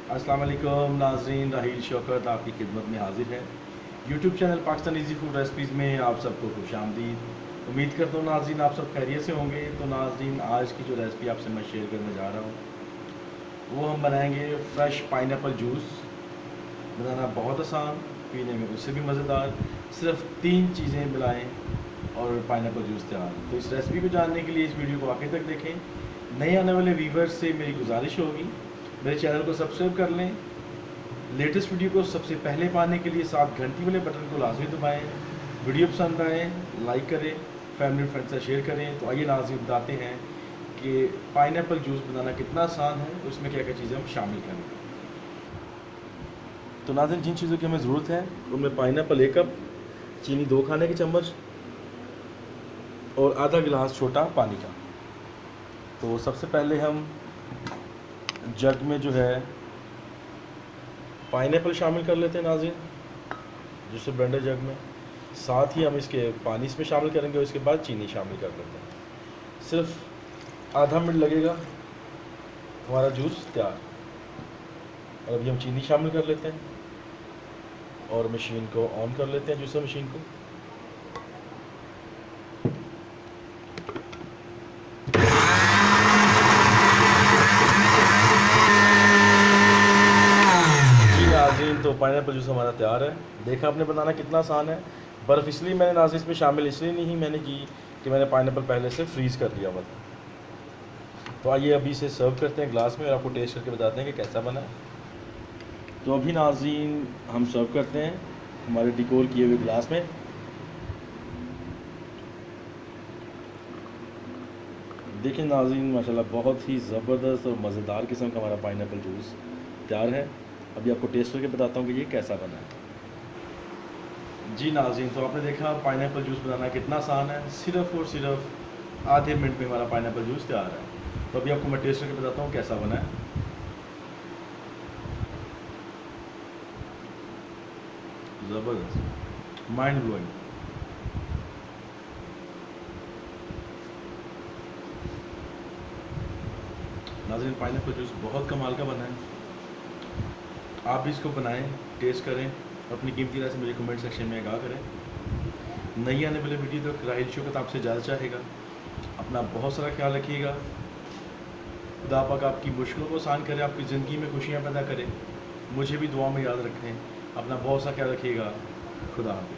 अस्सलाम वालेकुम नाज़रीन, राहील शौकत आपकी खिदमत में हाजिर है। YouTube channel Pakistan easy food recipes में आप सबको खुशामदीद। उम्मीद करता हूँ नाज़रीन आप सब खैरियत से होंगे। तो नाज़रीन आज की जो रेसिपी आपसे मैं शेयर करने जा रहा हूँ वो हम बनाएंगे फ़्रेश पाइनएप्पल जूस। बनाना बहुत आसान, पीने में उससे भी मज़ेदार। सिर्फ 3 चीज़ें मिलाएं और पाइनएप्पल जूस तैयार। तो इस रेसिपी को जानने के लिए इस वीडियो को आखिर तक देखें। नए आने वाले व्यूवर्स से मेरी गुजारिश होगी मेरे चैनल को सब्सक्राइब कर लें। लेटेस्ट वीडियो को सबसे पहले पाने के लिए 7 घंटी वाले बटन को लाजमी दबाएं। वीडियो पसंद आए लाइक करें, फैमिली फ्रेंड्स से शेयर करें। तो आइए नाज़रीन बताते हैं कि पाइनएप्पल जूस बनाना कितना आसान है, तो इसमें क्या क्या चीज़ें हम शामिल करें। तो नाज़रीन जिन चीज़ों की हमें ज़रूरत है उनमें पाइनएप्पल 1 कप, चीनी 2 खाने के चम्मच और आधा गिलास छोटा पानी का। तो सबसे पहले हम जग में जो है पाइनएप्पल शामिल कर लेते हैं नाज़रीन, जिससे ब्लेंडर जग में। साथ ही हम इसके पानी इसमें शामिल करेंगे और इसके बाद चीनी शामिल कर लेते हैं। सिर्फ आधा मिनट लगेगा, हमारा जूस तैयार। और अभी हम चीनी शामिल कर लेते हैं और मशीन को ऑन कर लेते हैं, जूसर मशीन को। नाज़रीन तो पाइनएप्पल जूस हमारा तैयार है। देखा आपने बनाना कितना आसान है। बर्फ़ इसलिए मैंने नाज़रीन इसमें शामिल इसलिए नहीं मैंने की कि मैंने पाइनएप्पल पहले से फ्रीज़ कर लिया हुआ था। तो आइए अभी इसे सर्व करते हैं ग्लास में और आपको टेस्ट करके बताते हैं कि कैसा बना है। तो अभी नाज़रीन हम सर्व करते हैं हमारे डिकोर किए हुए ग्लास में। देखिए नाज़रीन माशाल्लाह बहुत ही ज़बरदस्त और मज़ेदार किस्म का हमारा पाइनएप्पल जूस तैयार है। अभी आपको टेस्ट करके बताता हूँ कि ये कैसा बना है। जी नाज़रीन तो आपने देखा पाइनएप्पल जूस बनाना कितना आसान है। सिर्फ़ और सिर्फ आधे मिनट में हमारा पाइनएप्पल जूस तैयार है। तो अभी आपको मैं टेस्ट करके बताता हूँ कैसा बना है। ज़बरदस्त, माइंड ब्लोइंग। नाज़रीन पाइनएप्पल जूस बहुत कमाल का बना है। आप भी इसको बनाएं, टेस्ट करें, अपनी कीमती राय से मुझे कमेंट सेक्शन में आगाह करें। नई आने वाले वीडियो तक राहील शौकत आपसे ज़्यादा चाहेगा। अपना बहुत सारा ख्याल रखिएगा। खुदा पाक आपकी मुश्किलों को आसान करे, आपकी ज़िंदगी में खुशियाँ पैदा करें। मुझे भी दुआ में याद रखें। अपना बहुत सा ख्याल रखिएगा। खुदा हाफ़िज़।